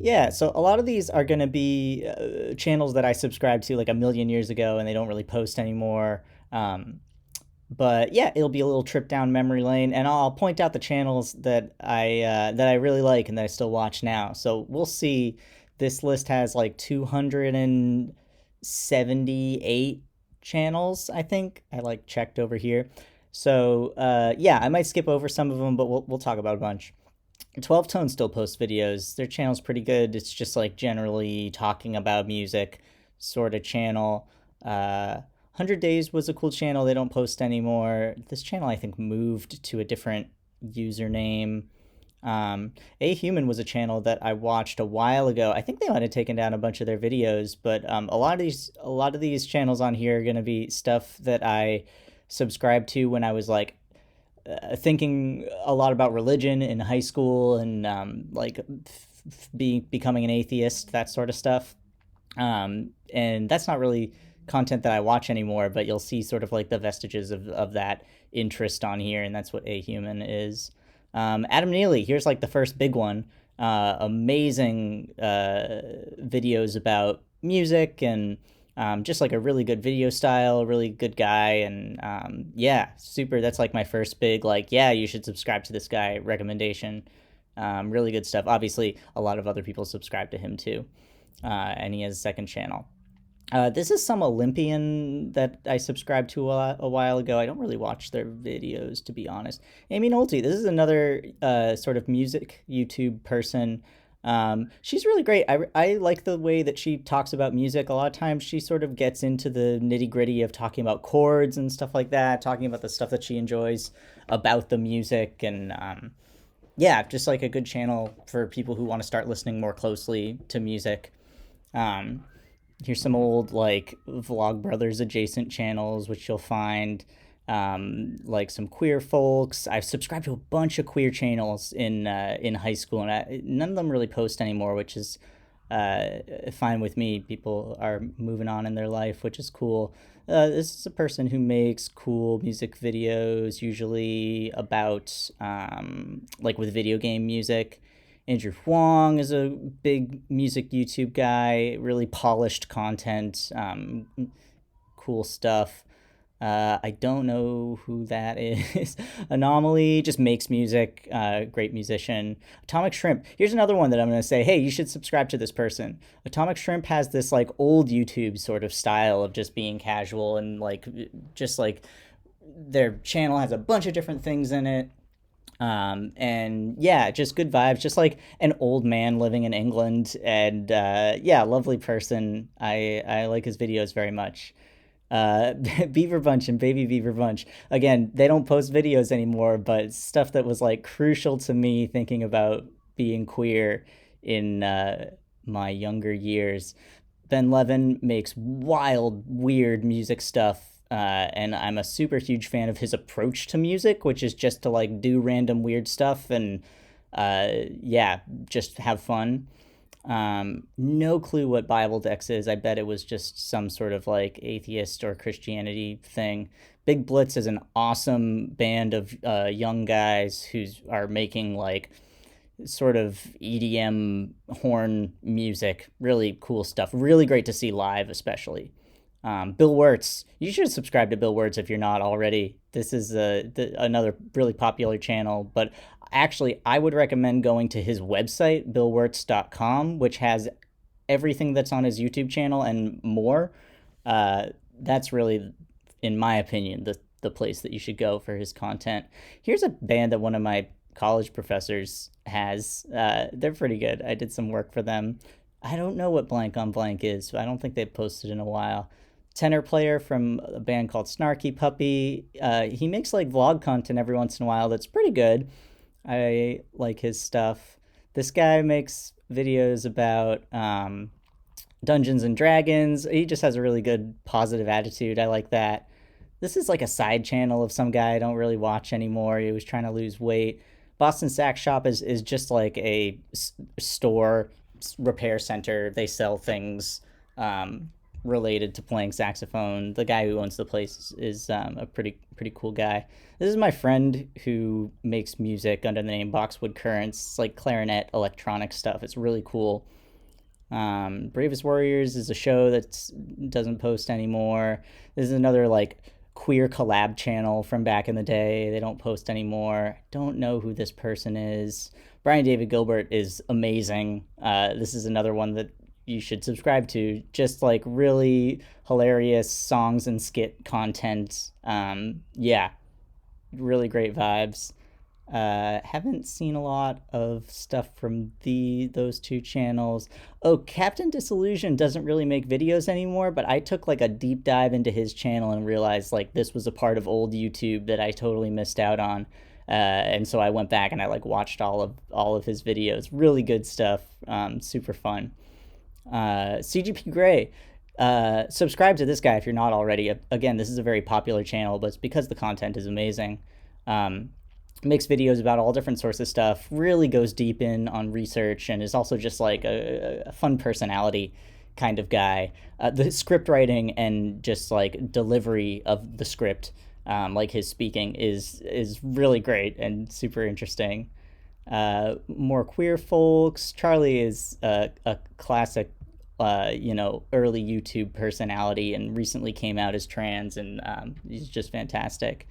Yeah, so a lot of these are going to be channels that I subscribed to like a million years ago, and they don't really post anymore. Um, but yeah, it'll be a little trip down memory lane, and I'll point out the channels that I really like and that I still watch now. So we'll see. This list has like 278 channels, I think. I like checked over here. So yeah, I might skip over some of them, but we'll talk about a bunch. 12 Tone still posts videos. Their channel's pretty good. It's just like generally talking about music sort of channel. 100 Days was a cool channel. They don't post anymore. This channel, I think, moved to a different username. A Human was a channel that I watched a while ago. I think they might have taken down a bunch of their videos, but a lot of these channels on here are going to be stuff that I subscribed to when I was like thinking a lot about religion in high school and becoming an atheist, that sort of stuff. And that's not really content that I watch anymore, but you'll see sort of like the vestiges of that interest on here, and that's what A Human is. Adam Neely, here's like the first big one. Amazing videos about music and just like a really good video style, really good guy, and yeah, super. That's like my first big like, yeah, you should subscribe to this guy recommendation. Really good stuff. Obviously, a lot of other people subscribe to him too, and he has a second channel. This is some Olympian that I subscribed to a while ago. I don't really watch their videos, to be honest. Amy Nolte, this is another sort of music YouTube person. She's really great. I like the way that she talks about music. A lot of times she sort of gets into the nitty gritty of talking about chords and stuff like that, talking about the stuff that she enjoys about the music. And yeah, just like a good channel for people who want to start listening more closely to music. Um, Here's some old like Vlogbrothers adjacent channels, which you'll find like some queer folks. I've subscribed to a bunch of queer channels in high school, and none of them really post anymore, which is fine with me. People are moving on in their life, which is cool. This is a person who makes cool music videos, usually about like with video game music. Andrew Huang is a big music YouTube guy, really polished content, cool stuff. I don't know who that is. Anomaly just makes music, great musician. Atomic Shrimp. Here's another one that I'm going to say, hey, you should subscribe to this person. Atomic Shrimp has this like old YouTube sort of style of just being casual and like just like their channel has a bunch of different things in it. And yeah, just good vibes, just like an old man living in England. And yeah, lovely person. I like his videos very much. Beaver Bunch and Baby Beaver Bunch. Again, they don't post videos anymore, but stuff that was like crucial to me thinking about being queer in my younger years. Ben Levin makes wild, weird music stuff. And I'm a super huge fan of his approach to music, which is just to like do random weird stuff and yeah, just have fun. No clue what Bible Dex is. I bet it was just some sort of like atheist or Christianity thing. Big Blitz is an awesome band of young guys who are making like sort of EDM horn music. Really cool stuff. Really great to see live, especially. Bill Wirtz, you should subscribe to Bill Wirtz if you're not already. This is another really popular channel, but actually, I would recommend going to his website, billwirtz.com, which has everything that's on his YouTube channel and more. That's really, in my opinion, the place that you should go for his content. Here's a band that one of my college professors has. They're pretty good. I did some work for them. I don't know what Blank on Blank is. I don't think they've posted in a while. Tenor player from a band called Snarky Puppy. He makes like vlog content every once in a while that's pretty good. I like his stuff. This guy makes videos about Dungeons and Dragons. He just has a really good positive attitude. I like that. This is like a side channel of some guy I don't really watch anymore. He was trying to lose weight. Boston Sack Shop is just like a store repair center. They sell things. related to playing saxophone. The guy who owns the place is a pretty cool guy. This is my friend who makes music under the name Boxwood Currents. It's like clarinet electronic stuff. It's really cool. Bravest Warriors is a show that doesn't post anymore. This is another like queer collab channel from back in the day. They don't post anymore. Don't know who this person is. Brian David Gilbert is amazing. This is another one that you should subscribe to. Just like really hilarious songs and skit content. Yeah, really great vibes. Haven't seen a lot of stuff from those two channels. Oh, Captain Disillusion doesn't really make videos anymore, but I took like a deep dive into his channel and realized like this was a part of old YouTube that I totally missed out on. And so I went back and I like watched all of his videos. Really good stuff. Super fun. CGP Grey. Subscribe to this guy if you're not already. Again, this is a very popular channel, but it's because the content is amazing. Makes videos about all different sorts of stuff, really goes deep in on research, and is also just like a fun personality kind of guy. The script writing and just like delivery of the script, like his speaking, is really great and super interesting. More queer folks. Charlie is a classic, early YouTube personality, and recently came out as trans, and he's just fantastic.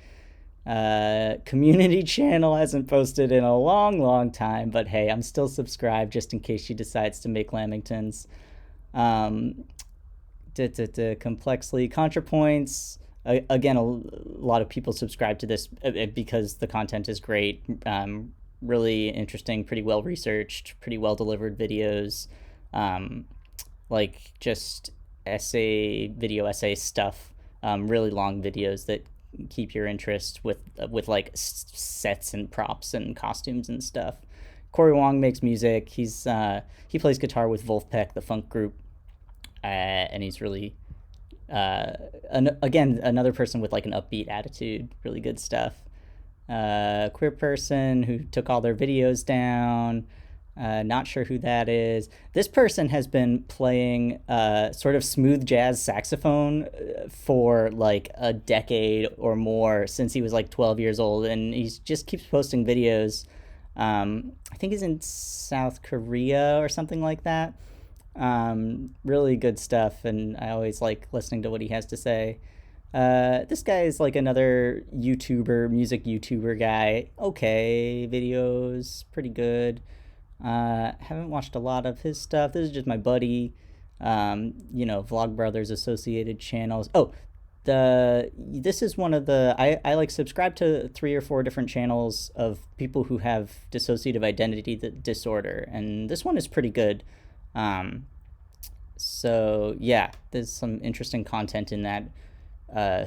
Community channel hasn't posted in a long time, but hey, I'm still subscribed just in case she decides to make Lamingtons. Complexly ContraPoints. Again, a lot of people subscribe to this because the content is great. Really interesting, pretty well researched, pretty well delivered videos. Like just video essay stuff. Really long videos that keep your interest with like sets and props and costumes and stuff. Corey Wong makes music. He plays guitar with Wolfpack, the funk group, and he's really again another person with like an upbeat attitude. Really good stuff. Queer person who took all their videos down. Not sure who that is. This person has been playing sort of smooth jazz saxophone for like a decade or more, since he was like 12 years old, and he just keeps posting videos. I think he's in South Korea or something like that. Really good stuff, and I always like listening to what he has to say. This guy is like another music YouTuber guy. Okay, videos, pretty good. Haven't watched a lot of his stuff. This is just my buddy. Vlogbrothers associated channels. Oh, this is one of the I like subscribe to 3 or 4 different channels of people who have dissociative identity disorder, and this one is pretty good. So yeah, there's some interesting content in that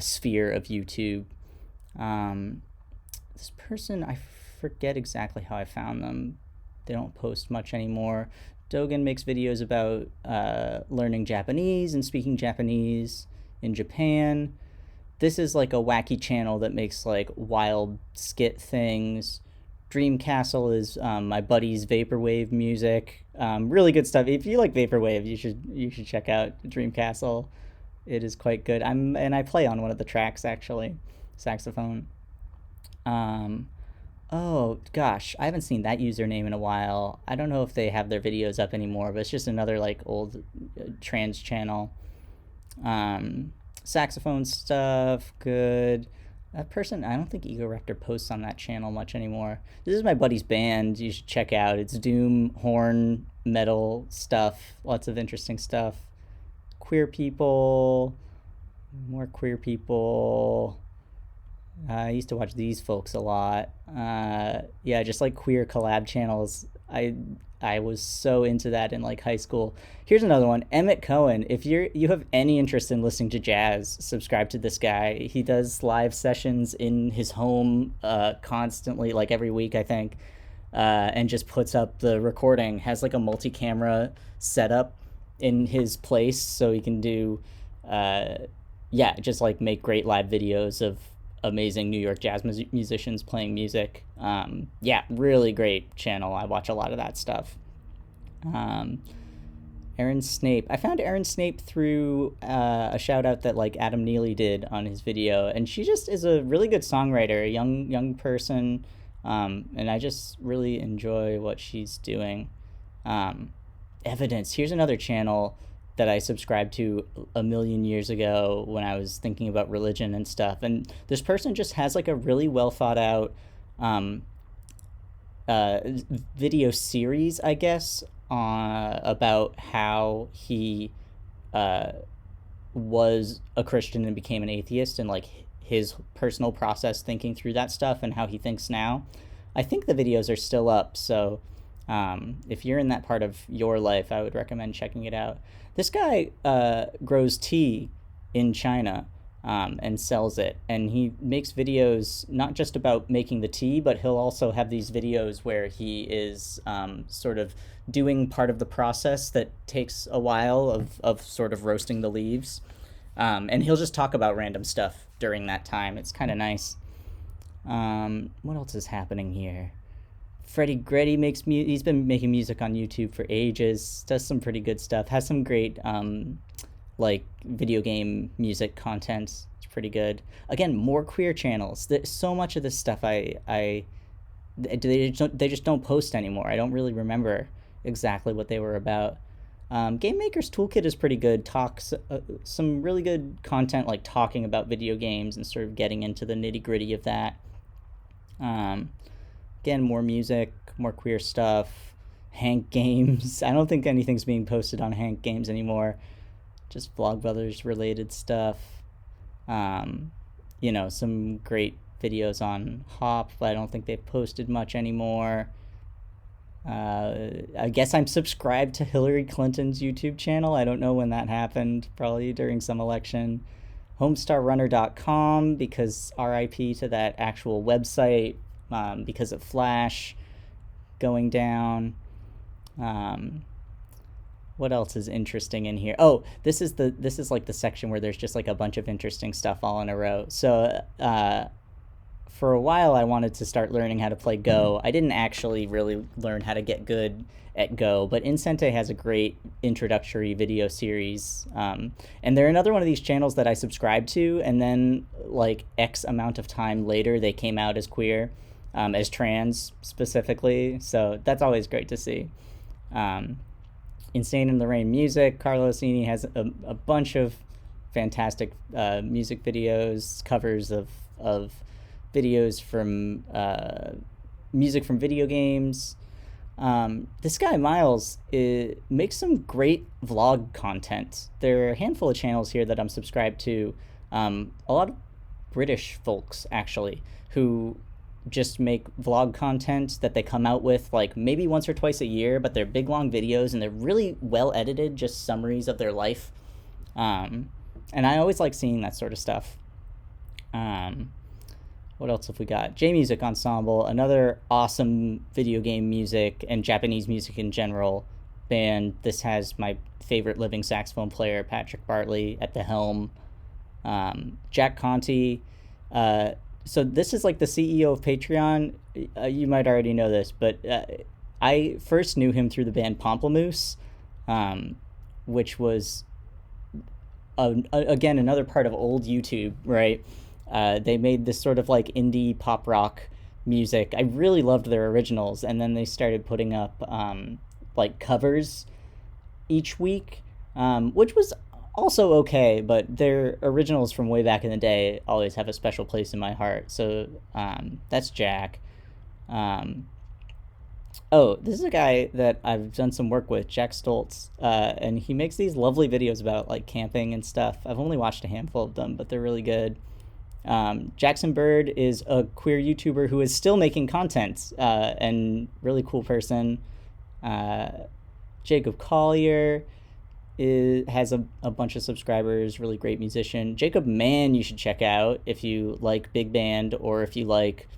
sphere of YouTube. This person, I forget exactly how I found them. They don't post much anymore. Dogen makes videos about learning Japanese and speaking Japanese in Japan. This is like a wacky channel that makes like wild skit things. Dream Castle is my buddy's vaporwave music. Really good stuff. If you like vaporwave, you should check out Dream Castle. It is quite good. I play on one of the tracks actually, saxophone. Oh gosh, I haven't seen that username in a while. I don't know if they have their videos up anymore, but it's just another like old trans channel. Saxophone stuff, good. That person, I don't think Ego Rector posts on that channel much anymore. This is my buddy's band. You should check out. It's doom, horn, metal stuff. Lots of interesting stuff. Queer people, more queer people. I used to watch these folks a lot. Yeah, just like queer collab channels. I was so into that in like high school. Here's another one, Emmett Cohen. If you have any interest in listening to jazz, subscribe to this guy. He does live sessions in his home constantly, like every week I think, and just puts up the recording. Has like a multi-camera setup in his place, so he can do just like make great live videos of amazing New York jazz musicians playing music. Really great channel. I watch a lot of that stuff. Aaron Snape. I found Aaron Snape through a shout out that like Adam Neely did on his video, and she just is a really good songwriter, a young person, and I just really enjoy what she's doing. Um, Evidence. Here's another channel that I subscribed to a million years ago when I was thinking about religion and stuff. And this person just has like a really well thought out um, uh, video series, I guess, about how he uh, was a Christian and became an atheist, and like his personal process thinking through that stuff and how he thinks now. I think the videos are still up, so if you're in that part of your life, I would recommend checking it out. This guy grows tea in China and sells it. And he makes videos not just about making the tea, but he'll also have these videos where he is sort of doing part of the process that takes a while of sort of roasting the leaves. And he'll just talk about random stuff during that time. It's kind of nice. What else is happening here? Freddie Greddy he's been making music on YouTube for ages, does some pretty good stuff, has some great like video game music content. It's pretty good. Again, more queer channels. There's so much of this stuff they just don't post anymore. I don't really remember exactly what they were about. Game Maker's Toolkit is pretty good. Talks some really good content, like talking about video games and sort of getting into the nitty gritty of that. Again, more music, more queer stuff. Hank Games. I don't think anything's being posted on Hank Games anymore. Just Vlogbrothers related stuff. Some great videos on Hop, but I don't think they've posted much anymore. I guess I'm subscribed to Hillary Clinton's YouTube channel. I don't know when that happened, probably during some election. HomestarRunner.com, because RIP to that actual website, because of Flash going down. What else is interesting in here? Oh, this is like the section where there's just like a bunch of interesting stuff all in a row. So for a while I wanted to start learning how to play Go. I didn't actually really learn how to get good at Go, but Incente has a great introductory video series. And they're another one of these channels that I subscribed to, and then like X amount of time later they came out as queer, as trans specifically. So that's always great to see. Insane in the Rain music. Carlos Eni has a bunch of fantastic music videos, covers of videos from music from video games. This guy Miles makes some great vlog content. There are a handful of channels here that I'm subscribed to. A lot of British folks actually who just make vlog content that they come out with like maybe once or twice a year, but they're big long videos and they're really well edited, just summaries of their life. And I always like seeing that sort of stuff. What else have we got? J Music Ensemble, another awesome video game music and Japanese music in general band. This has my favorite living saxophone player, Patrick Bartley, at the helm. Jack Conti. So this is like the CEO of Patreon. You might already know this, but I first knew him through the band Pomplamoose, which was, again, another part of old YouTube, right? They made this sort of like indie pop rock music. I really loved their originals, and then they started putting up like covers each week, which was also okay, but their originals from way back in the day always have a special place in my heart. So that's Jack. This is a guy that I've done some work with, Jack Stoltz, and he makes these lovely videos about like camping and stuff. I've only watched a handful of them, but they're really good. Jackson Bird is a queer YouTuber who is still making content, and really cool person. Jacob Collier has a bunch of subscribers, really great musician. Jacob Mann you should check out if you like big band, or if you like,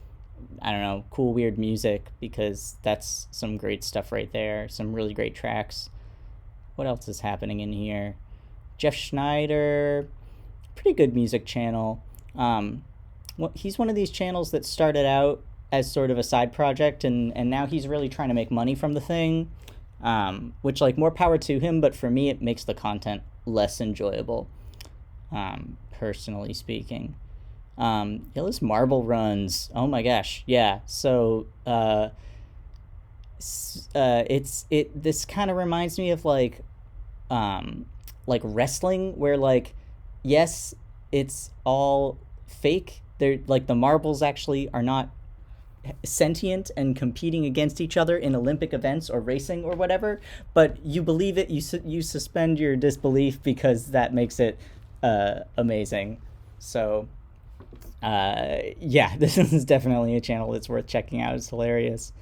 I don't know, cool weird music, because that's some great stuff right there. Some really great tracks. What else is happening in here? Jeff Schneider, pretty good music channel. He's one of these channels that started out as sort of a side project, and now he's really trying to make money from the thing. which, like, more power to him, but for me, it makes the content less enjoyable, personally speaking. This marble runs. Oh my gosh, yeah. So this kind of reminds me of like wrestling, where like, yes, it's all fake. They're like, the marbles actually are not sentient and competing against each other in Olympic events or racing or whatever, but you believe it. You suspend your disbelief because that makes it amazing. So yeah, this is definitely a channel that's worth checking out. It's hilarious.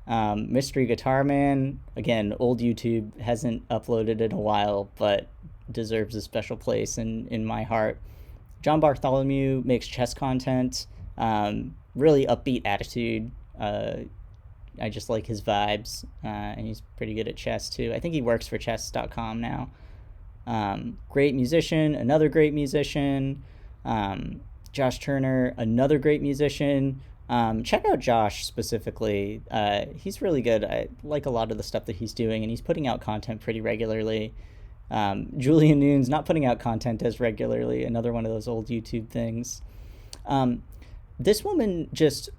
Mystery Guitar Man, again, old YouTube, hasn't uploaded in a while, but deserves a special place in my heart. John Bartholomew makes chess content, really upbeat attitude. I just like his vibes, and he's pretty good at chess too. I think he works for chess.com now. Great musician, another great musician. Josh Turner, another great musician. Check out Josh specifically. He's really good. I like a lot of the stuff that he's doing, and he's putting out content pretty regularly. Julian Nunes not putting out content as regularly, another one of those old YouTube things. This woman just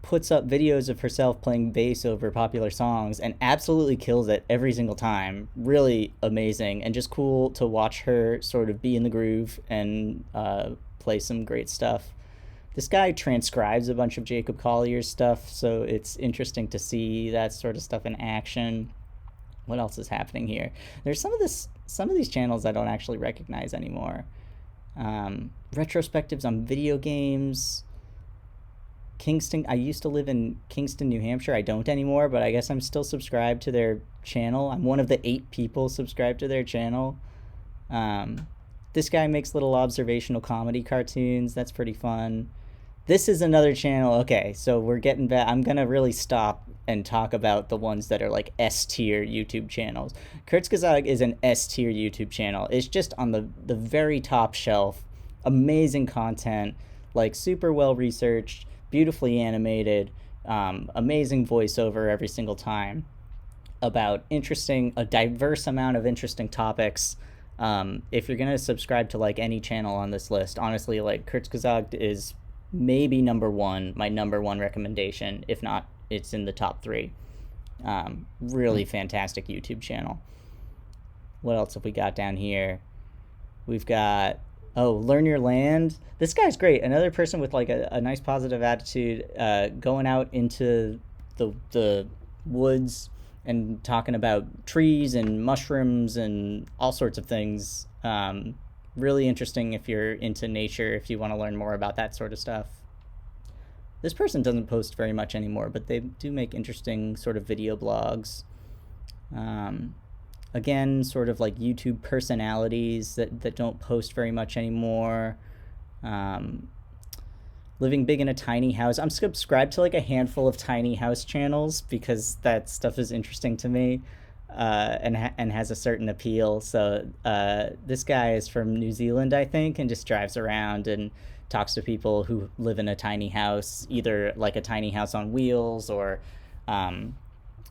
puts up videos of herself playing bass over popular songs and absolutely kills it every single time. Really amazing, and just cool to watch her sort of be in the groove and play some great stuff. This guy transcribes a bunch of Jacob Collier's stuff, so it's interesting to see that sort of stuff in action. What else is happening here? There's some of these channels I don't actually recognize anymore. Retrospectives on video games. Kingston. I used to live in Kingston, New Hampshire. I don't anymore, but I guess I'm still subscribed to their channel. I'm one of the 8 people subscribed to their channel. This guy makes little observational comedy cartoons. That's pretty fun. This is another channel. Okay, so we're getting back. I'm going to really stop and talk about the ones that are like S-tier YouTube channels. Kurzgesagt is an S-tier YouTube channel. It's just on the very top shelf. Amazing content, like super well researched, beautifully animated, amazing voiceover every single time about a diverse amount of interesting topics. If you're going to subscribe to like any channel on this list, honestly, like Kurzgesagt is maybe my number one recommendation. If not, it's in the top 3. Really fantastic YouTube channel. What else have we got down here? We've got Learn Your Land. This guy's great. Another person with like a nice positive attitude, going out into the woods and talking about trees and mushrooms and all sorts of things. Really interesting if you're into nature, if you want to learn more about that sort of stuff. This person doesn't post very much anymore, but they do make interesting sort of video blogs. Again, sort of like YouTube personalities that don't post very much anymore. Living big in a tiny house. I'm subscribed to like a handful of tiny house channels because that stuff is interesting to me. And has a certain appeal. So this guy is from New Zealand, I think, and just drives around and talks to people who live in a tiny house, either like a tiny house on wheels or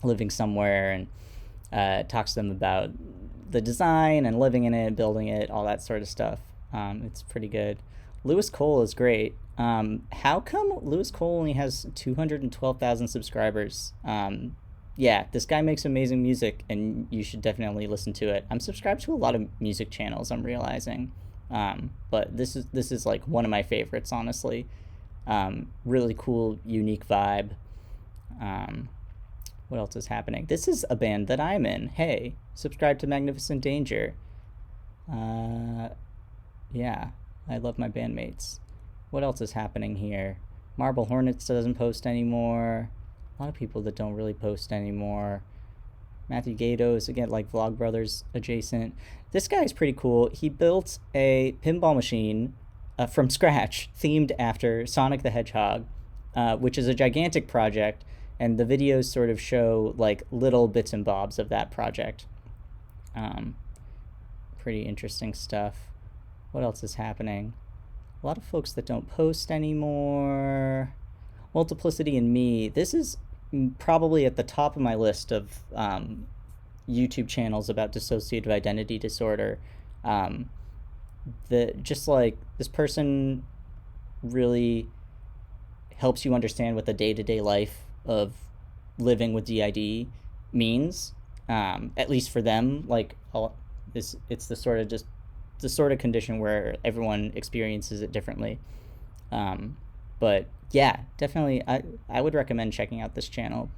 living somewhere, and talks to them about the design and living in it, building it, all that sort of stuff. It's pretty good. Lewis Cole is great. How come Lewis Cole only has 212,000 subscribers? Yeah, this guy makes amazing music, and you should definitely listen to it. I'm subscribed to a lot of music channels, I'm realizing, but this is like one of my favorites, honestly. Really cool, unique vibe. What else is happening? This is a band that I'm in. Hey, subscribe to Magnificent Danger. Yeah, I love my bandmates. What else is happening here? Marble Hornets doesn't post anymore. A lot of people that don't really post anymore. Matthew Gatos, again, like Vlogbrothers adjacent. This guy's pretty cool. He built a pinball machine from scratch, themed after Sonic the Hedgehog, which is a gigantic project, and the videos sort of show like little bits and bobs of that project. Pretty interesting stuff. What else is happening? A lot of folks that don't post anymore. Multiplicity and Me. This is probably at the top of my list of YouTube channels about dissociative identity disorder. Um, just like this person really helps you understand what the day-to-day life of living with DID means. At least for them, like it's the sort of condition where everyone experiences it differently. But yeah, definitely, I would recommend checking out this channel.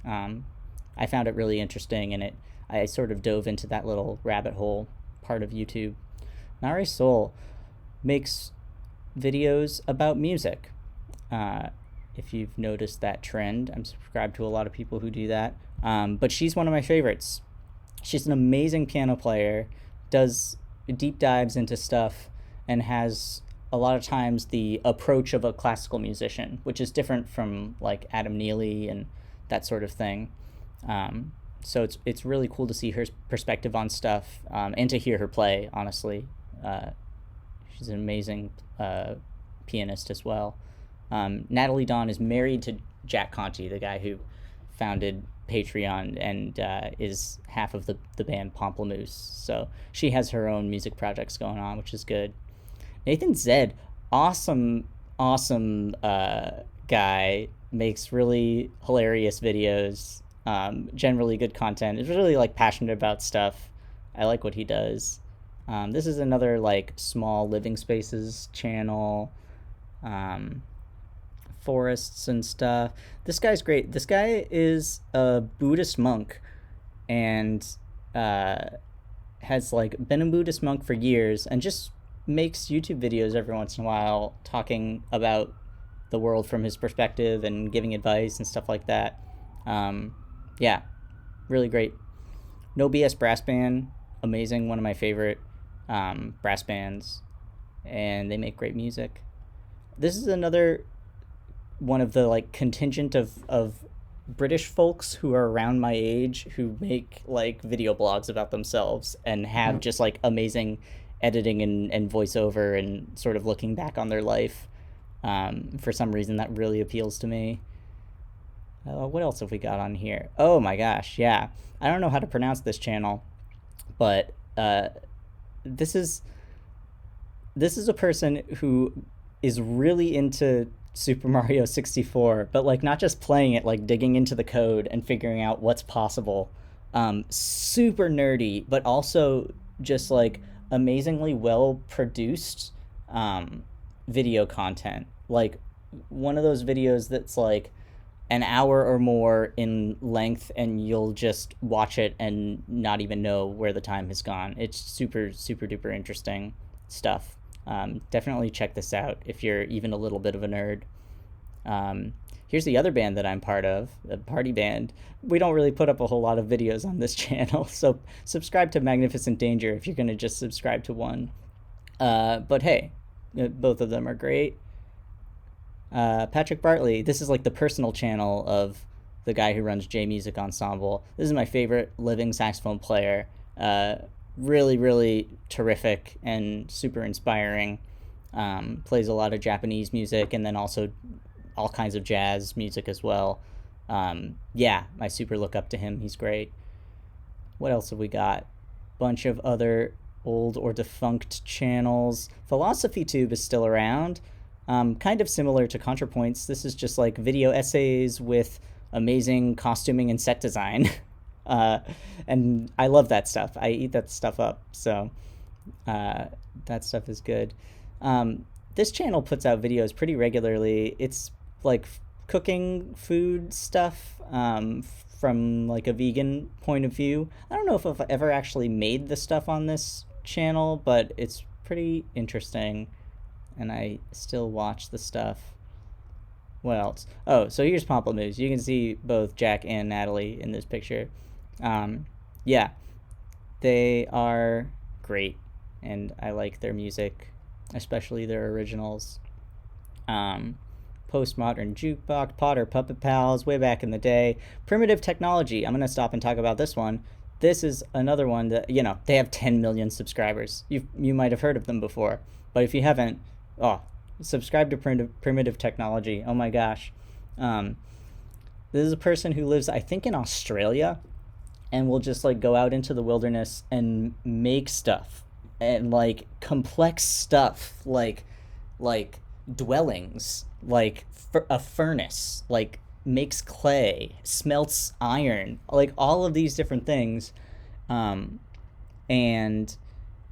I found it really interesting, and I sort of dove into that little rabbit hole part of YouTube. Nare Soul makes videos about music. If you've noticed that trend, I'm subscribed to a lot of people who do that. But she's one of my favorites. She's an amazing piano player, does deep dives into stuff, and has a lot of times the approach of a classical musician, which is different from like Adam Neely and that sort of thing. So it's really cool to see her perspective on stuff, and to hear her play, honestly. She's an amazing pianist as well. Natalie Dawn is married to Jack Conte, the guy who founded Patreon and is half of the band Pomplamoose. So she has her own music projects going on, which is good. Nathan Zed, awesome guy, makes really hilarious videos, generally good content. Is really like passionate about stuff. I like what he does. This is another like small living spaces channel. Forests and stuff. This guy's great. This guy is a Buddhist monk and has like been a Buddhist monk for years and just makes YouTube videos every once in a while talking about the world from his perspective and giving advice and stuff like that. Yeah, really great. No BS Brass Band, amazing, one of my favorite brass bands, and they make great music. This is another one of the like contingent of British folks who are around my age who make like video blogs about themselves and have just like amazing editing and voiceover and sort of looking back on their life. For some reason that really appeals to me. What else have we got on here? Oh my gosh, yeah. I don't know how to pronounce this channel, but this is a person who is really into Super Mario 64, but like not just playing it, like digging into the code and figuring out what's possible. Super nerdy, but also just like amazingly well produced video content. Like one of those videos that's like an hour or more in length and you'll just watch it and not even know where the time has gone. It's super duper interesting stuff. Definitely check this out if you're even a little bit of a nerd. Here's the other band that I'm part of, a party band. We don't really put up a whole lot of videos on this channel, so subscribe to Magnificent Danger if you're going to just subscribe to one. But hey, both of them are great. Patrick Bartley, this is like the personal channel of the guy who runs J Music Ensemble. This is my favorite living saxophone player. Really terrific and super inspiring. Plays a lot of Japanese music and then also all kinds of jazz music as well. Yeah, I super look up to him. He's great. What else have we got? Bunch of other old or defunct channels. Philosophy Tube is still around. Kind of similar to ContraPoints. This is just like video essays with amazing costuming and set design. And I love that stuff. I eat that stuff up. So that stuff is good. This channel puts out videos pretty regularly. It's like cooking food stuff from like a vegan point of view. I don't know if I've ever actually made the stuff on this channel, but it's pretty interesting and I still watch the stuff. What else? Oh, so here's Pomplamoose. You can see both Jack and Natalie in this picture. Yeah, they are great and I like their music, especially their originals. Postmodern Jukebox, Potter Puppet Pals, way back in the day. Primitive Technology, I'm going to stop and talk about this one. This is another one that, you know, they have 10 million subscribers. You might have heard of them before, but if you haven't, subscribe to Primitive Technology. Oh my gosh. This is a person who lives, I think, in Australia, and will just like go out into the wilderness and make stuff, and like complex stuff, like dwellings, like a furnace, like makes clay, smelts iron, like all of these different things. um and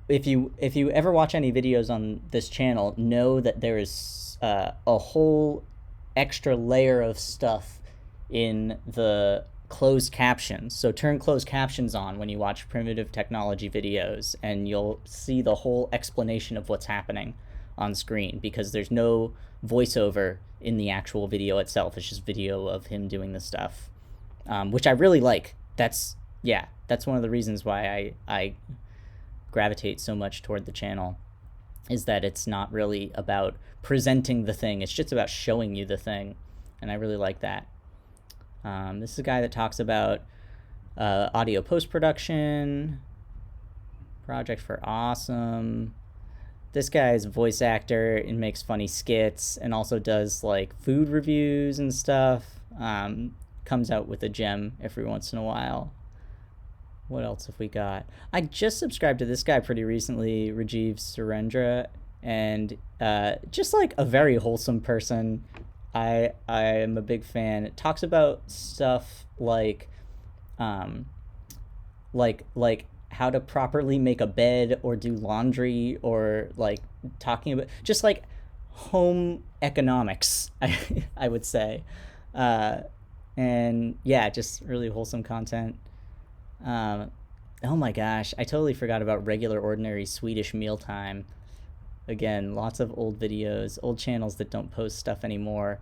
if you ever watch any videos on this channel, know that there is a whole extra layer of stuff in the closed captions. So turn closed captions on when you watch primitive technology videos, and you'll see the whole explanation of what's happening on screen, because there's no voiceover in the actual video itself. It's just video of him doing the stuff, which I really like. That's one of the reasons why I gravitate so much toward the channel, is that it's not really about presenting the thing, it's just about showing you the thing, and I really like that. This is a guy that talks about audio post-production, Project for Awesome. This guy's a voice actor and makes funny skits, and also does like food reviews and stuff. Comes out with a gem every once in a while. What else have we got? I just subscribed to this guy pretty recently, Rajiv Surendra, and just like a very wholesome person. I am a big fan. It talks about stuff like how to properly make a bed or do laundry, or like talking about just like home economics, I would say. And yeah, just really wholesome content. Oh my gosh, I totally forgot about Regular Ordinary Swedish Mealtime. Again, lots of old videos, old channels that don't post stuff anymore.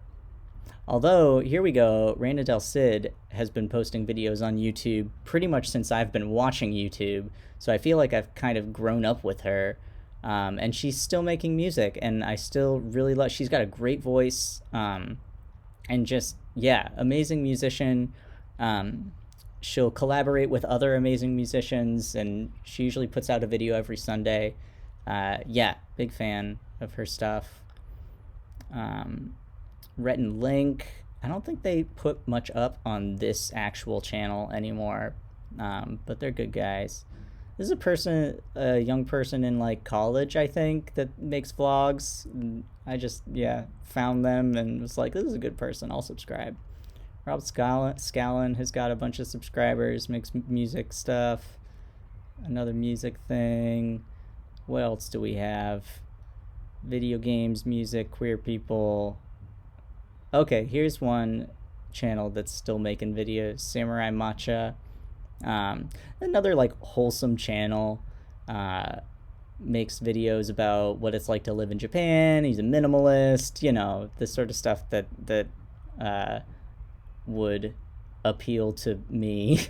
Although, here we go, Reina Del Cid has been posting videos on YouTube pretty much since I've been watching YouTube, so I feel like I've kind of grown up with her. And she's still making music, and I still really love, she's got a great voice, and just, yeah, amazing musician. She'll collaborate with other amazing musicians, and she usually puts out a video every Sunday. Yeah, big fan of her stuff. Rhett and Link, I don't think they put much up on this actual channel anymore, but they're good guys. This is a young person in like college, I think, that makes vlogs. I just, yeah, found them and was like, this is a good person, I'll subscribe. Rob Scallon has got a bunch of subscribers, makes music stuff. Another music thing. What else do we have? Video games, music, queer people. Okay, here's one channel that's still making videos, Samurai Matcha. Another like wholesome channel. Makes videos about what it's like to live in Japan. He's a minimalist, you know, this sort of stuff that would appeal to me.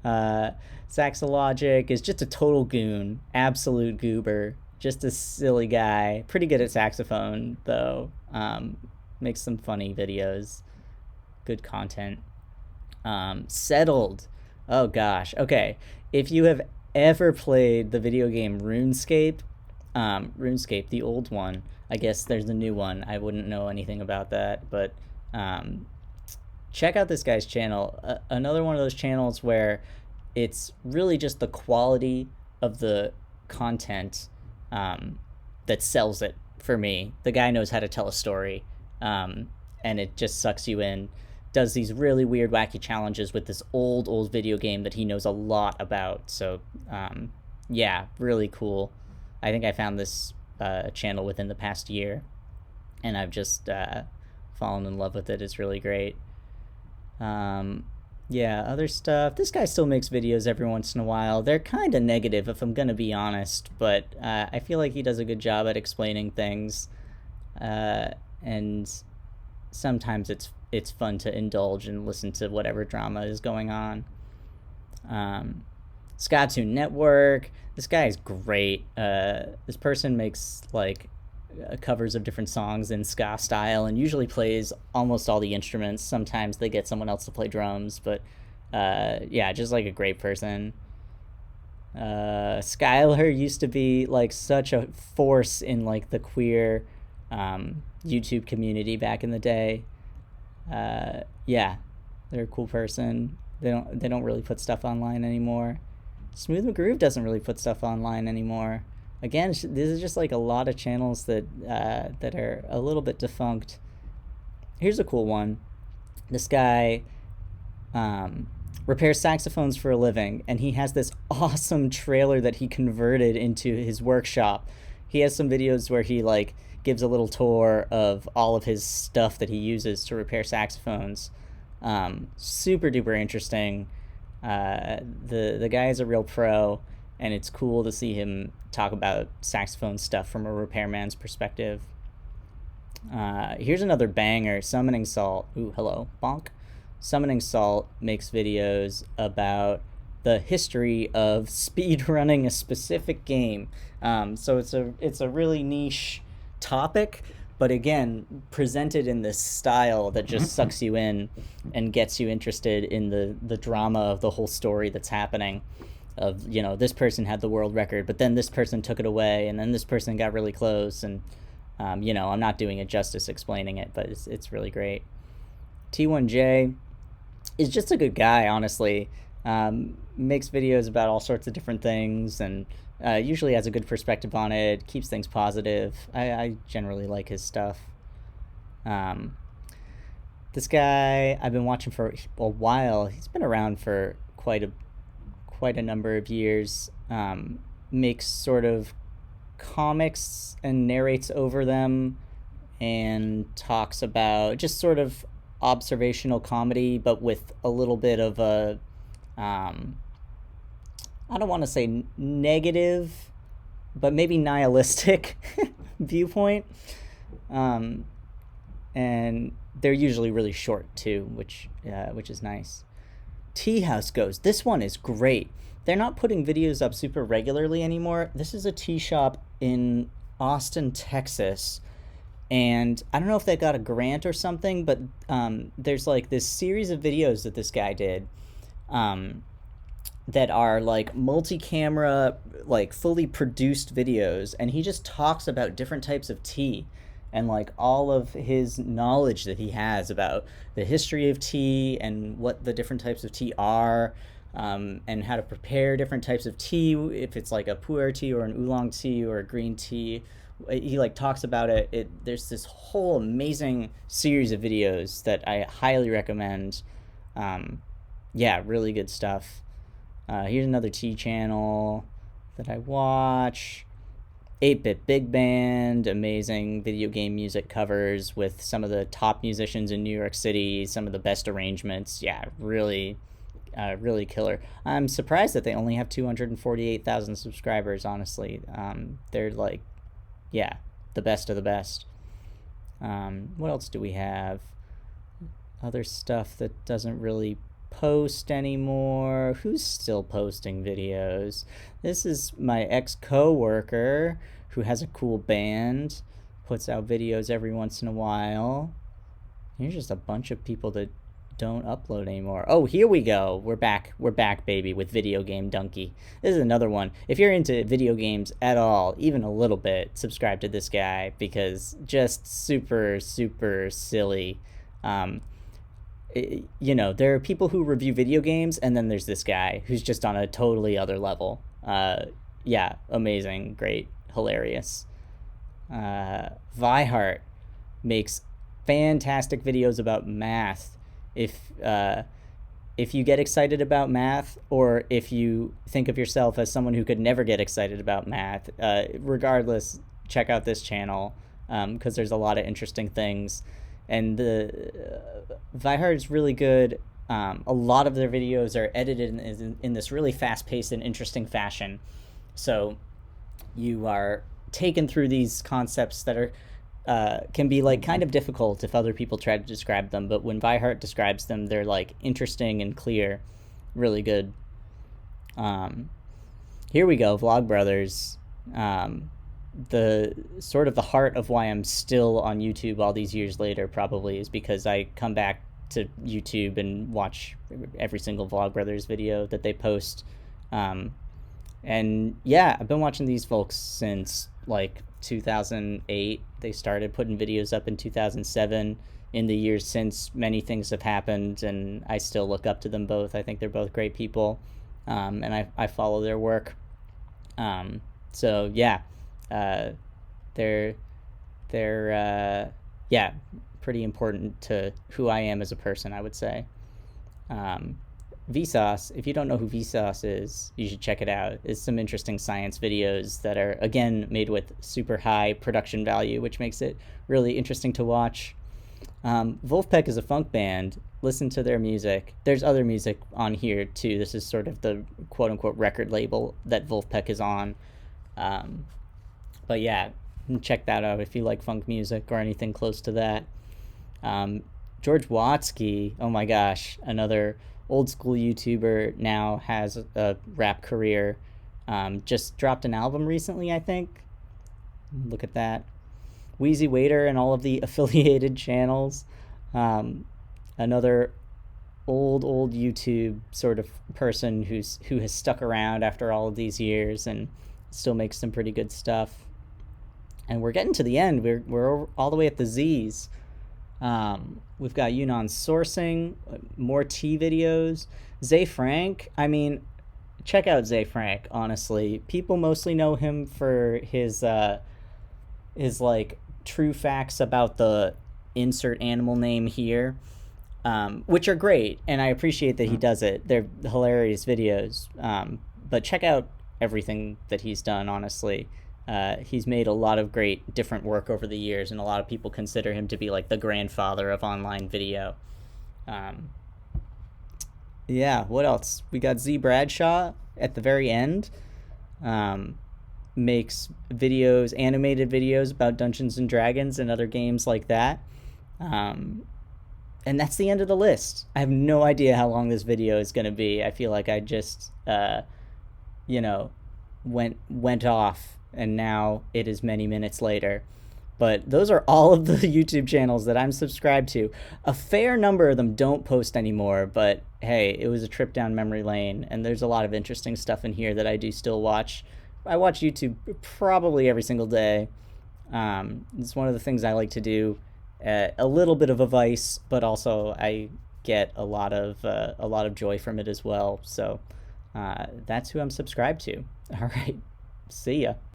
Saxologic is just a total goon, absolute goober, just a silly guy, pretty good at saxophone though. Makes some funny videos, good content. Settled, oh gosh, okay, if you have ever played the video game RuneScape, the old one, I guess there's a new one, I wouldn't know anything about that, but check out this guy's channel. Another one of those channels where it's really just the quality of the content that sells it for me. The guy knows how to tell a story, and it just sucks you in. Does these really weird, wacky challenges with this old video game that he knows a lot about. So, yeah, really cool. I think I found this channel within the past year, and I've just fallen in love with it. It's really great. Yeah, other stuff. This guy still makes videos every once in a while. They're kind of negative, if I'm gonna be honest, but I feel like he does a good job at explaining things, and sometimes it's fun to indulge and listen to whatever drama is going on. Skatune Network. This guy is great. This person makes like covers of different songs in ska style, and usually plays almost all the instruments. Sometimes they get someone else to play drums, but yeah, just like a great person. Skylar used to be like such a force in like the queer YouTube community back in the day. Yeah, they're a cool person. They don't really put stuff online anymore. Smooth McGroove doesn't really put stuff online anymore. Again, this is just like a lot of channels that are a little bit defunct. Here's a cool one. This guy repairs saxophones for a living, and he has this awesome trailer that he converted into his workshop. He has some videos where he like gives a little tour of all of his stuff that he uses to repair saxophones. Super duper interesting. The guy is a real pro, and it's cool to see him talk about saxophone stuff from a repairman's perspective. Here's another banger, Summoning Salt. Ooh, hello, bonk. Summoning Salt makes videos about the history of speedrunning a specific game. So it's a really niche topic, but again, presented in this style that just sucks you in and gets you interested in the drama of the whole story that's happening. Of, you know, this person had the world record, but then this person took it away, and then this person got really close, and you know, I'm not doing it justice explaining it, but it's really great. T1J is just a good guy, honestly. Makes videos about all sorts of different things, and usually has a good perspective on it, keeps things positive. I generally like his stuff. This guy I've been watching for a while. He's been around for quite a number of years. Makes sort of comics and narrates over them, and talks about just sort of observational comedy, but with a little bit of a I don't want to say negative, but maybe nihilistic viewpoint. And they're usually really short too, which is nice. Tea House Goes. This one is great. They're not putting videos up super regularly anymore. This is a tea shop in Austin, Texas. And I don't know if they got a grant or something, but there's like this series of videos that this guy did that are like multi-camera, like fully produced videos. And he just talks about different types of tea and like all of his knowledge that he has about the history of tea and what the different types of tea are. And how to prepare different types of tea, if it's like a pu'er tea or an oolong tea or a green tea. He like talks about it. There's this whole amazing series of videos that I highly recommend. Yeah, really good stuff. Here's another tea channel that I watch. 8-Bit Big Band, amazing video game music covers with some of the top musicians in New York City, some of the best arrangements. Yeah, really killer. I'm surprised that they only have 248,000 subscribers, honestly. They're like, yeah, the best of the best. What else do we have? Other stuff that doesn't really post anymore. Who's still posting videos? This is my ex-coworker who has a cool band, puts out videos every once in a while. Here's just a bunch of people that don't upload anymore. Oh, here we go. We're back, baby, with Video Game Donkey. This is another one. If you're into video games at all, even a little bit, subscribe to this guy, because just super, super silly. You know, there are people who review video games, and then there's this guy who's just on a totally other level. Yeah, amazing, great, hilarious. Vihart makes fantastic videos about math. If you get excited about math, or if you think of yourself as someone who could never get excited about math, regardless, check out this channel, because there's a lot of interesting things. And the Vihart is really good. A lot of their videos are edited in this really fast-paced and interesting fashion. So you are taken through these concepts that are can be like kind of difficult if other people try to describe them, but when Vihart describes them, they're like interesting and clear. Really good. Here we go, Vlogbrothers. The sort of the heart of why I'm still on YouTube all these years later probably is because I come back to YouTube and watch every single Vlogbrothers video that they post. And yeah, I've been watching these folks since like 2008. They started putting videos up in 2007. in the years since, many things have happened, and I still look up to them both. I think they're both great people, and I follow their work. So yeah, they're yeah, pretty important to who I am as a person, I would say. Vsauce, if you don't know who Vsauce is, you should check it out. It's some interesting science videos that are, again, made with super high production value, which makes it really interesting to watch. Wolfpack is a funk band. Listen to their music. There's other music on here too. This is sort of the quote-unquote record label that Wolfpack is on. But yeah, check that out if you like funk music or anything close to that. George Watsky, oh my gosh, another old school YouTuber, now has a rap career. Just dropped an album recently, I think. Look at that. Wheezy Waiter and all of the affiliated channels. Another old YouTube sort of person who has stuck around after all of these years and still makes some pretty good stuff. And we're getting to the end. We're all the way at the Z's. We've got Yunnan Sourcing, more tea videos. Zay Frank, I mean, check out Zay Frank, honestly. People mostly know him for his like true facts about the insert animal name here, which are great, and I appreciate that he does it. They're hilarious videos. But check out everything that he's done, honestly. He's made a lot of great different work over the years, and a lot of people consider him to be like the grandfather of online video. Yeah, what else? We got Z Bradshaw at the very end. Makes videos, animated videos about Dungeons and Dragons and other games like that. And that's the end of the list. I have no idea how long this video is going to be. I feel like I just, went off, and now it is many minutes later. But those are all of the YouTube channels that I'm subscribed to. A fair number of them don't post anymore, but hey, it was a trip down memory lane, and there's a lot of interesting stuff in here that I do still watch. I watch YouTube probably every single day. It's one of the things I like to do. A little bit of a vice, but also I get a lot of joy from it as well. So that's who I'm subscribed to. All right, see ya.